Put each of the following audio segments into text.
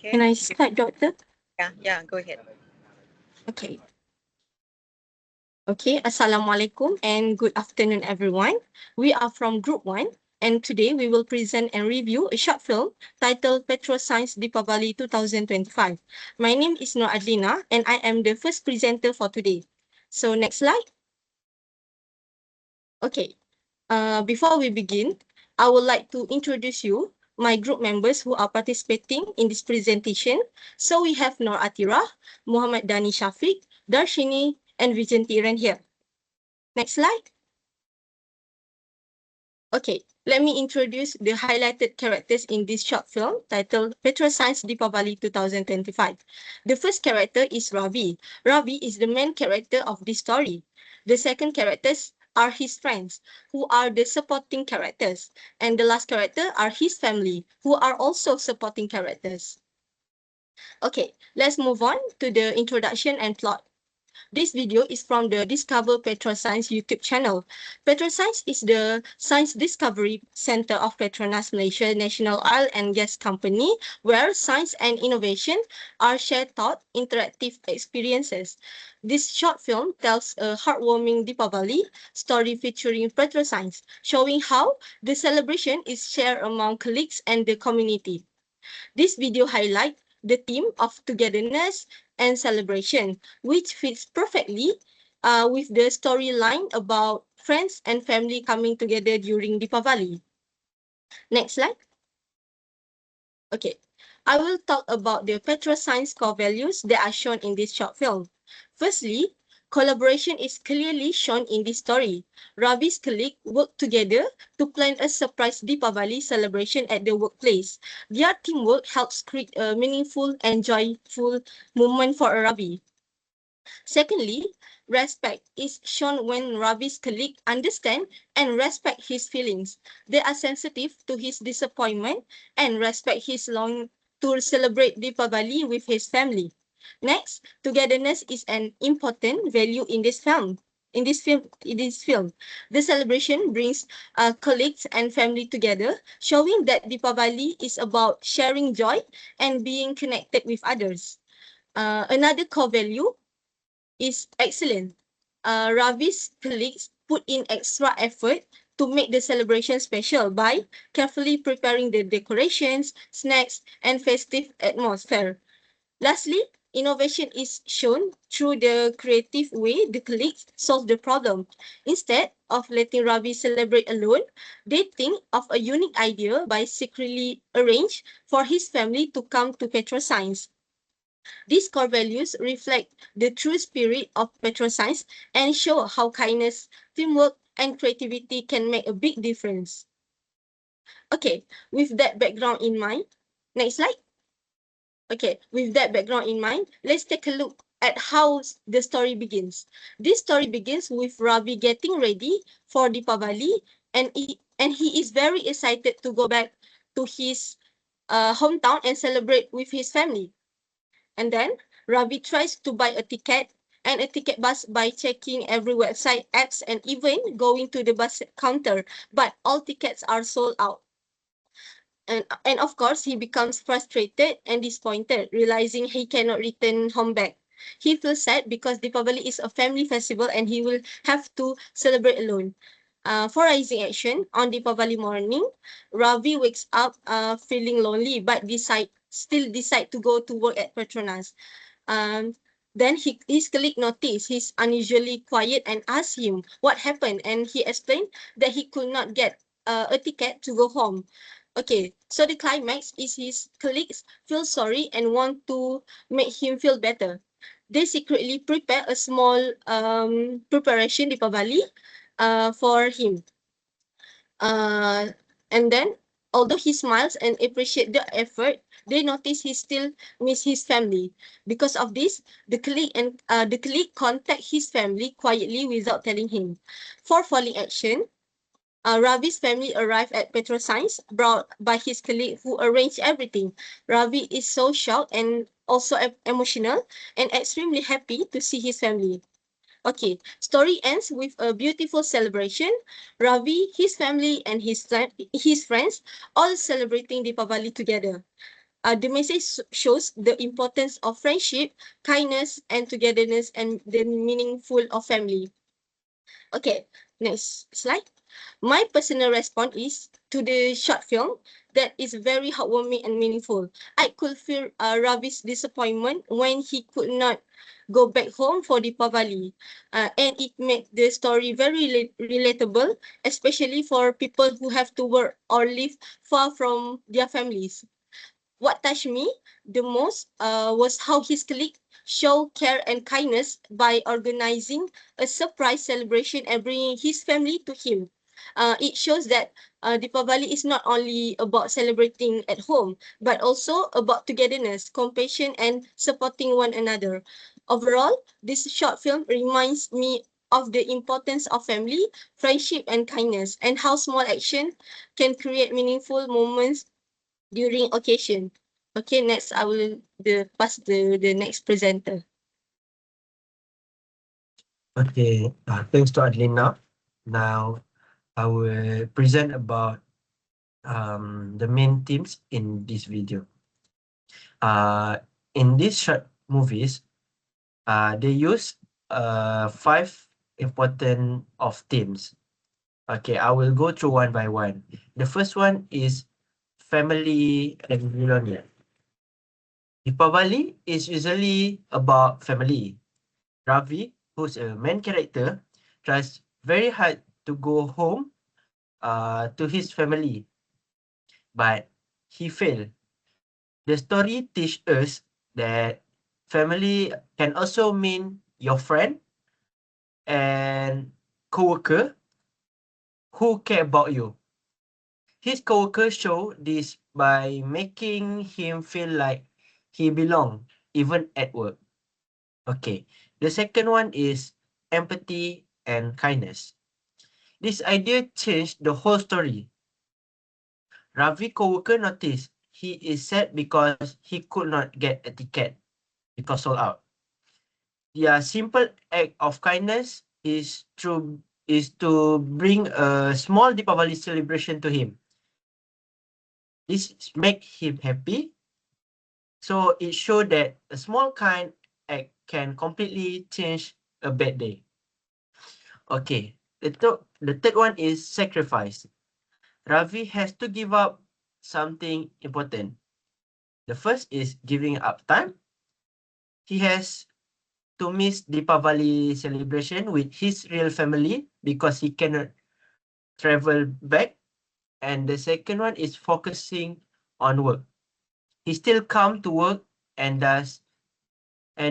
Can Okay. I start, Doctor? Yeah, go ahead. Okay. Okay. Assalamualaikum and good afternoon, everyone. We are from Group 1, and today we will present and review a short film titled Petro Science Deepavali 2025. My name is Nur Adlina, and I am the first presenter for today. So, next slide. Okay. Before we begin, I would like to introduce you my group members who are participating in this presentation. So we have Nur Atira, Muhammad Dani Shafiq, Darshini, and Vijanti Iran here. Next slide. Okay, let me introduce the highlighted characters in this short film titled Petro Science Deepavali 2025. The first character is Ravi. Ravi is the main character of this story. The second characters are his friends, who are the supporting characters. And the last character are his family, who are also supporting characters. Okay, let's move on to the introduction and plot. This video is from the Discover Petroscience YouTube channel. Petroscience is the science discovery center of Petronas Malaysia National Oil and Gas Company, where science and innovation are shared thought interactive experiences. This short film tells a heartwarming Deepavali story featuring Petroscience, showing how the celebration is shared among colleagues and the community. This video highlights the theme of togetherness and celebration, which fits perfectly with the storyline about friends and family coming together during Deepavali. Next slide. Okay, I will talk about the Petroscience core values that are shown in this short film. Firstly, collaboration is clearly shown in this story. Ravi's colleagues work together to plan a surprise Deepavali celebration at the workplace. Their teamwork helps create a meaningful and joyful moment for Ravi. Secondly, respect is shown when Ravi's colleagues understand and respect his feelings. They are sensitive to his disappointment and respect his long to celebrate Deepavali with his family. Next, togetherness is an important value in this film. The celebration brings colleagues and family together, showing that Deepavali is about sharing joy and being connected with others. Another core value is excellent. Ravi's colleagues put in extra effort to make the celebration special by carefully preparing the decorations, snacks, and festive atmosphere. Lastly, innovation is shown through the creative way the colleagues solve the problem. Instead of letting Ravi celebrate alone, they think of a unique idea by secretly arrange for his family to come to Petroscience. These core values reflect the true spirit of Petroscience and show how kindness, teamwork, and creativity can make a big difference. Okay, with that background in mind, next slide. Okay, with that background in mind, let's take a look at how the story begins. This story begins with Ravi getting ready for Deepavali, and he is very excited to go back to his hometown and celebrate with his family. And then Ravi tries to buy a ticket and a ticket bus by checking every website, apps, and even going to the bus counter. But all tickets are sold out. And of course, he becomes frustrated and disappointed, realizing he cannot return home back. He feels sad because Deepavali is a family festival and he will have to celebrate alone. For Rising Action, on Deepavali morning, Ravi wakes up feeling lonely but still decide to go to work at Petronas. Um, then his colleague noticed he's unusually quiet and asked him what happened, and he explained that he could not get a ticket to go home. Okay, so the climax is his colleagues feel sorry and want to make him feel better. They secretly prepare a small preparation Deepavali for him. Uh, and then, although he smiles and appreciate the effort, they notice he still miss his family. Because of this, the colleague contact his family quietly without telling him. For falling action, Ravi's family arrived at Petroscience, brought by his colleague who arranged everything. Ravi is so shocked and also emotional and extremely happy to see his family. Okay, story ends with a beautiful celebration. Ravi, his family, and his friends all celebrating Deepavali together. The message shows the importance of friendship, kindness, and togetherness, and the meaningful of family. Okay, next slide. My personal response is to the short film that is very heartwarming and meaningful. I could feel Ravi's disappointment when he could not go back home for Deepavali, and it made the story very relatable, especially for people who have to work or live far from their families. What touched me the most was how his colleague showed care and kindness by organizing a surprise celebration and bringing his family to him. It shows that Deepavali is not only about celebrating at home, but also about togetherness, compassion, and supporting one another. Overall, this short film reminds me of the importance of family, friendship, and kindness, and how small action can create meaningful moments during occasion. Okay, next I will pass the next presenter. Okay, thanks to Adelina. Now I will present about the main themes in this video. Uh, in these short movies, they use 5 important of themes. Okay, I will go through one by one. The first one is family and reunion. Deepavali is usually about family. Ravi, who's a main character, tries very hard to go home to his family, but he failed. The story teaches us that family can also mean your friend and co-worker who care about you. His co-workers show this by making him feel like he belongs, even at work. Okay, the second one is empathy and kindness. This idea changed the whole story. Ravi co-worker noticed he is sad because he could not get a ticket because sold out. Their simple act of kindness is to bring a small Deepavali celebration to him. This make him happy. So it showed that a small kind act can completely change a bad day. Okay, the third one is sacrifice. Ravi has to give up something important. The first is giving up time. He has to miss Deepavali celebration with his real family because he cannot travel back. And the second one is focusing on work. He still come to work and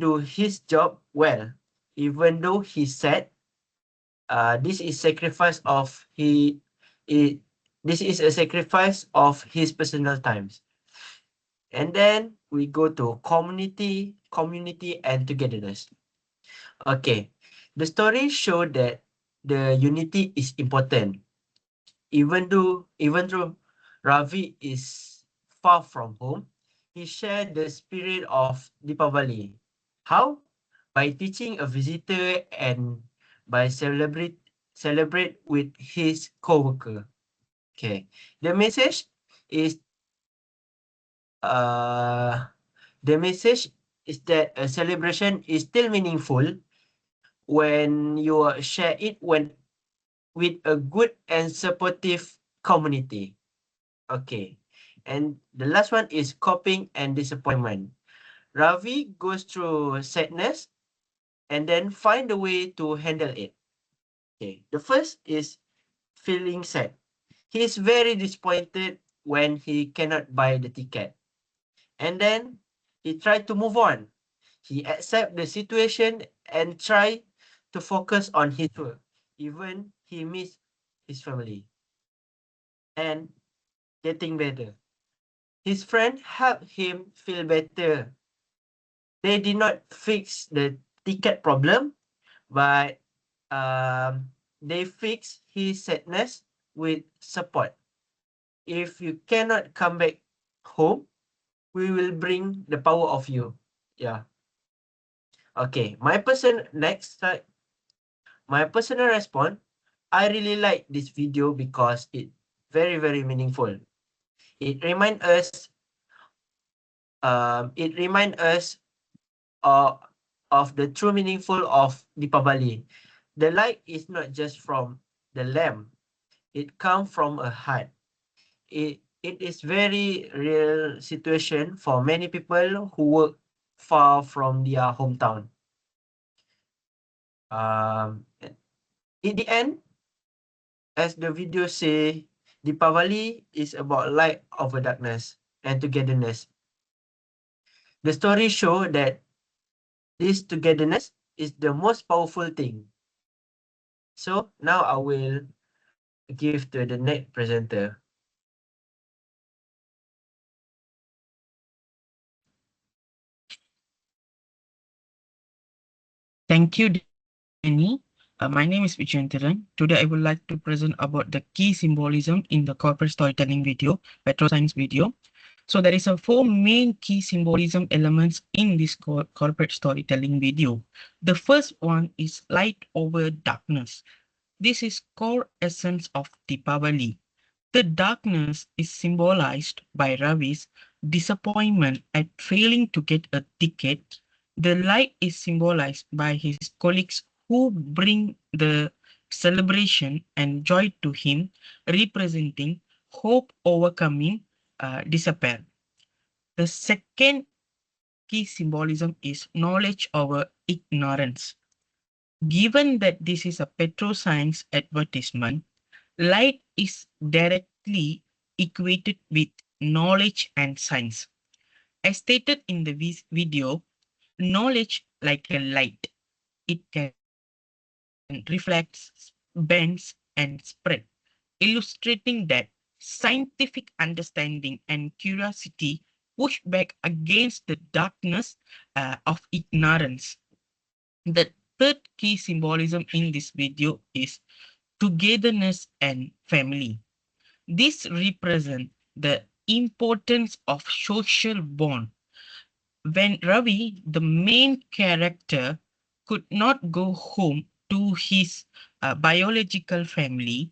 do his job well, even though he's sad. This is sacrifice of he this is a sacrifice of his personal times. And then we go to community and togetherness. Okay, the story show that the unity is important. Even though Ravi is far from home, he shared the spirit of Deepavali. How? By teaching a visitor and by celebrate with his co-worker. Okay. The message is uh the message is that a celebration is still meaningful when you share it with a good and supportive community. Okay. And the last one is coping and disappointment. Ravi goes through sadness and then find a way to handle it. Okay. The first is feeling sad. He is very disappointed when he cannot buy the ticket. And then he tried to move on. He accept the situation and try to focus on his work. Even he miss his family and getting better. His friend helped him feel better. They did not fix the ticket problem, but they fix his sadness with support. If you cannot come back home, we will bring the power of you. Yeah. Okay. My personal response. I really like this video because it very, very meaningful. It reminds us it reminds us of, of the true meaningful of Deepavali. The light is not just from the lamp, it comes from a heart. It is very real situation for many people who work far from their hometown. In the end, as the video say, Deepavali is about light over darkness and togetherness. The story show that this togetherness is the most powerful thing. So now I will give to the next presenter. Thank you, Danny. My name is Vijayantaran. Today, I would like to present about the key symbolism in the corporate storytelling video, Petro Science video. So there is a four main key symbolism elements in this corporate storytelling video. The first one is light over darkness. This is core essence of Deepavali. The darkness is symbolized by Ravi's disappointment at failing to get a ticket. The light is symbolized by his colleagues who bring the celebration and joy to him, representing hope overcoming despair. The second key symbolism is knowledge over ignorance. Given that this is a petroscience advertisement, light is directly equated with knowledge and science. As stated in the video, knowledge like a light, it can reflect, bends, and spread, illustrating that scientific understanding and curiosity push back against the darkness of ignorance. The third key symbolism in this video is togetherness and family. This represents the importance of social bond. When Ravi, the main character, could not go home to his biological family,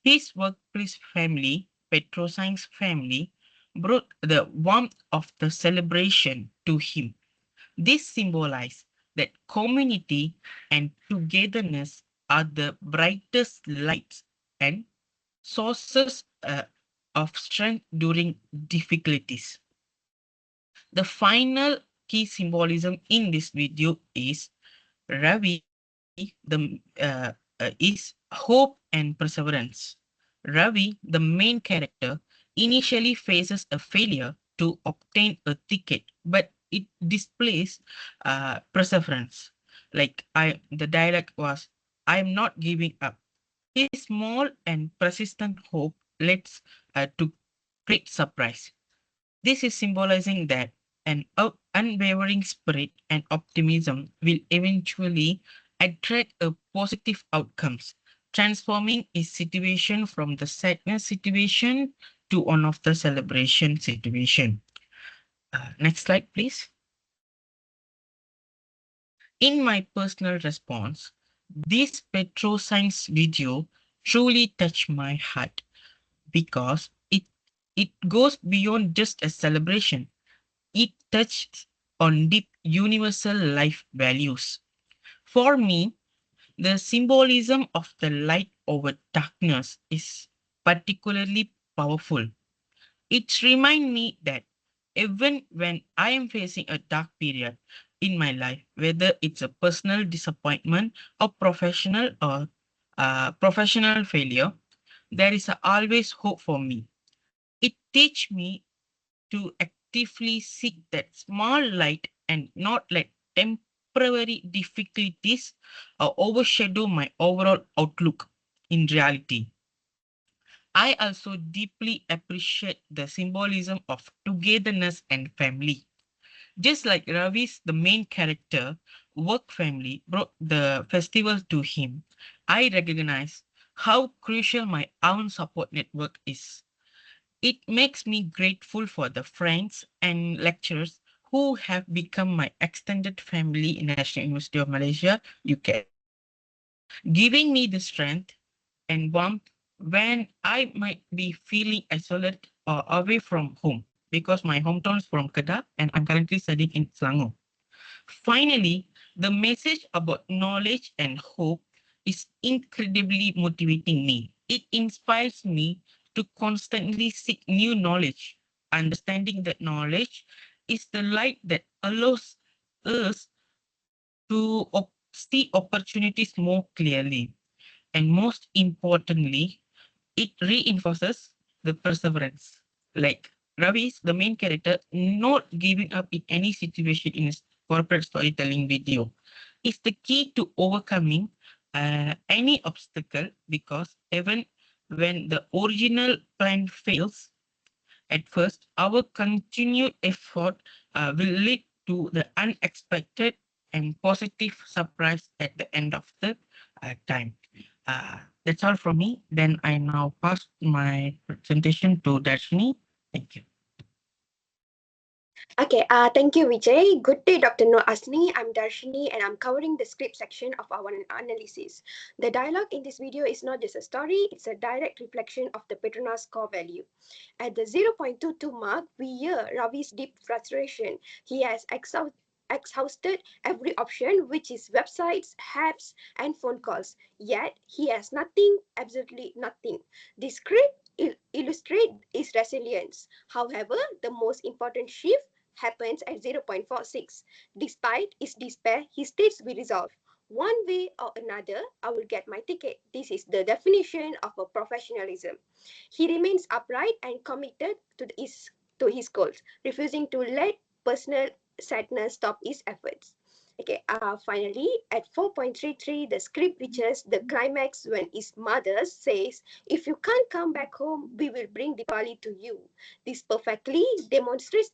his workplace family, Petrosign's family, brought the warmth of the celebration to him. This symbolizes that community and togetherness are the brightest lights and sources of strength during difficulties. The final key symbolism in this video is Ravi, is hope and perseverance. Ravi, the main character, initially faces a failure to obtain a ticket, but it displays perseverance. The dialogue was, "I am not giving up." His small and persistent hope leads to great surprise. This is symbolizing that an unwavering spirit and optimism will eventually attract a positive outcomes, transforming his situation from the sadness situation to one of the celebration situation. Next slide, please. In my personal response, this Petro Science video truly touched my heart because it goes beyond just a celebration. It touches on deep universal life values. For me, the symbolism of the light over darkness is particularly powerful. It reminds me that even when I am facing a dark period in my life, whether it's a personal disappointment or professional failure, there is always hope for me. It teaches me to actively seek that small light and not let temporary difficulties overshadow my overall outlook in reality. I also deeply appreciate the symbolism of togetherness and family. Just like Ravi's the main character, work family brought the festival to him, I recognize how crucial my own support network is. It makes me grateful for the friends and lecturers who have become my extended family in National University of Malaysia, UCAS, giving me the strength and warmth when I might be feeling isolated or away from home. because my hometown is from Kedah and I'm currently studying in Selangor. Finally, the message about knowledge and hope is incredibly motivating me. It inspires me to constantly seek new knowledge, understanding that knowledge is the light that allows us to see opportunities more clearly. And most importantly, it reinforces the perseverance. Like Ravi is the main character, not giving up in any situation in his corporate storytelling video. It's the key to overcoming any obstacle, because even when the original plan fails at first, our continued effort will lead to the unexpected and positive surprise at the end of the time. That's all from me. Then I now pass my presentation to Darshini. Thank you. Okay, thank you, Vijay. Good day, Dr. Noor Asni. I'm Darshini and I'm covering the script section of our analysis. The dialogue in this video is not just a story, it's a direct reflection of the Petronas core value. At the 0.22 mark, we hear Ravi's deep frustration. He has exhausted every option, which is websites, apps, and phone calls. Yet, he has nothing, absolutely nothing. The script illustrates his resilience. However, the most important shift happens at 0.46. Despite his despair, he stays with resolve. One way or another, I will get my ticket. This is the definition of a professionalism. He remains upright and committed to his goals, refusing to let personal sadness stop his efforts. Okay, finally, at 4.33, the script reaches the climax when his mother says, "If you can't come back home, we will bring Diwali to you." This perfectly demonstrates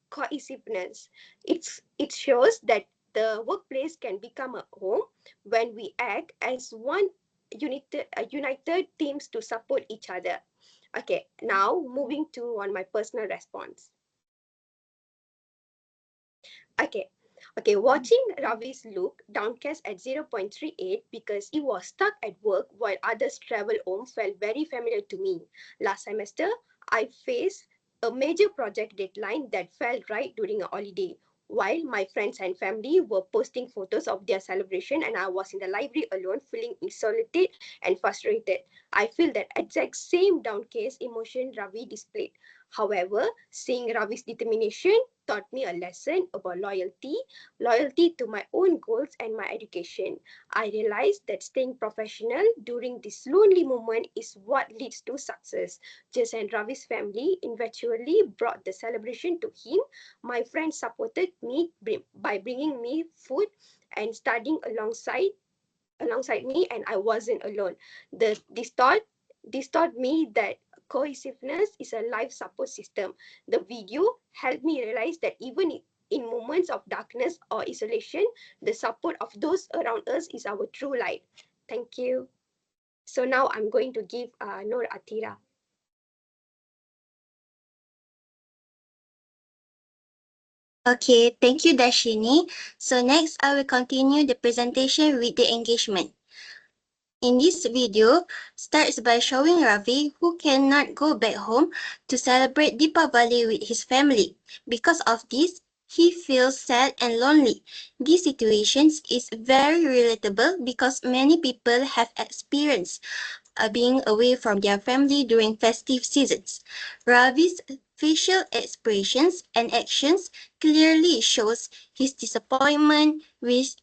cohesiveness. It shows that the workplace can become a home when we act as one united teams to support each other. Okay, now moving to on my personal response. Okay. Okay, watching Ravi's look downcast at 0.38 because he was stuck at work while others travel home felt very familiar to me. Last semester, I faced a major project deadline that fell right during a holiday. While my friends and family were posting photos of their celebration and I was in the library alone feeling isolated and frustrated. I feel that exact same downcast emotion Ravi displayed. However, seeing Ravi's determination taught me a lesson about loyalty to my own goals and my education. I realized that staying professional during this lonely moment is what leads to success. Jess and Ravi's family eventually brought the celebration to him. My friends supported me by bringing me food and studying alongside me, and I wasn't alone. This taught me that cohesiveness is a life support system. The video helped me realize that even in moments of darkness or isolation, the support of those around us is our true light. Thank you. So now I'm going to give Noor Atira. Okay, thank you, Dashini. So next, I will continue the presentation with the engagement. In this video, starts by showing Ravi who cannot go back home to celebrate Deepavali with his family. Because of this, he feels sad and lonely. This situation is very relatable because many people have experienced being away from their family during festive seasons. Ravi's facial expressions and actions clearly shows his disappointment, which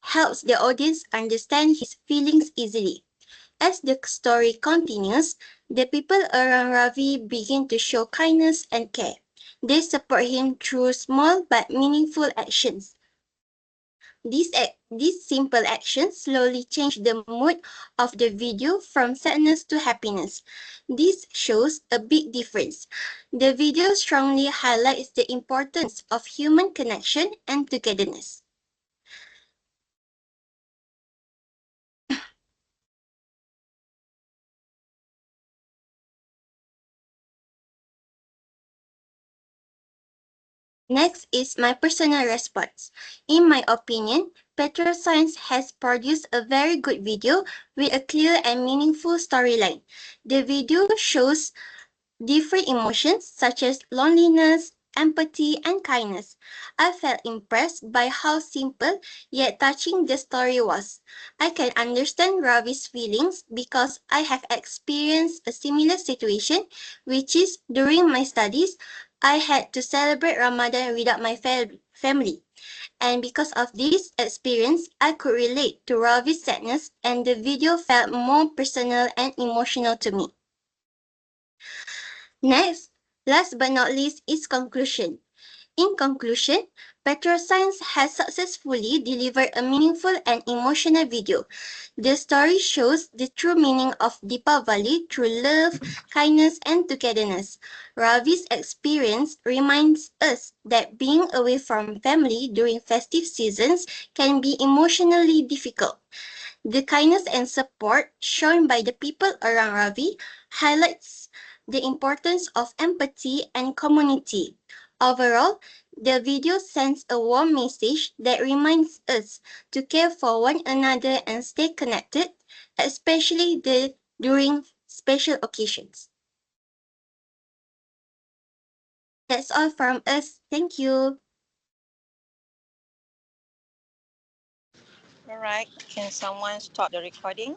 helps the audience understand his feelings easily. As the story continues, the people around Ravi begin to show kindness and care. They support him through small but meaningful actions. These simple actions slowly change the mood of the video from sadness to happiness. This shows a big difference. The video strongly highlights the importance of human connection and togetherness. Next is my personal response. In my opinion, Petroscience has produced a very good video with a clear and meaningful storyline. The video shows different emotions such as loneliness, empathy, and kindness. I felt impressed by how simple yet touching the story was. I can understand Ravi's feelings because I have experienced a similar situation, which is during my studies, I had to celebrate Ramadan without my family. And because of this experience, I could relate to Ravi's sadness, and the video felt more personal and emotional to me. Next, last but not least, is conclusion. In conclusion, Petroscience has successfully delivered a meaningful and emotional video. The story shows the true meaning of Deepavali through love, kindness, and togetherness. Ravi's experience reminds us that being away from family during festive seasons can be emotionally difficult. The kindness and support shown by the people around Ravi highlights the importance of empathy and community. Overall, the video sends a warm message that reminds us to care for one another and stay connected, especially during special occasions. That's all from us. Thank you. All right, can someone stop the recording?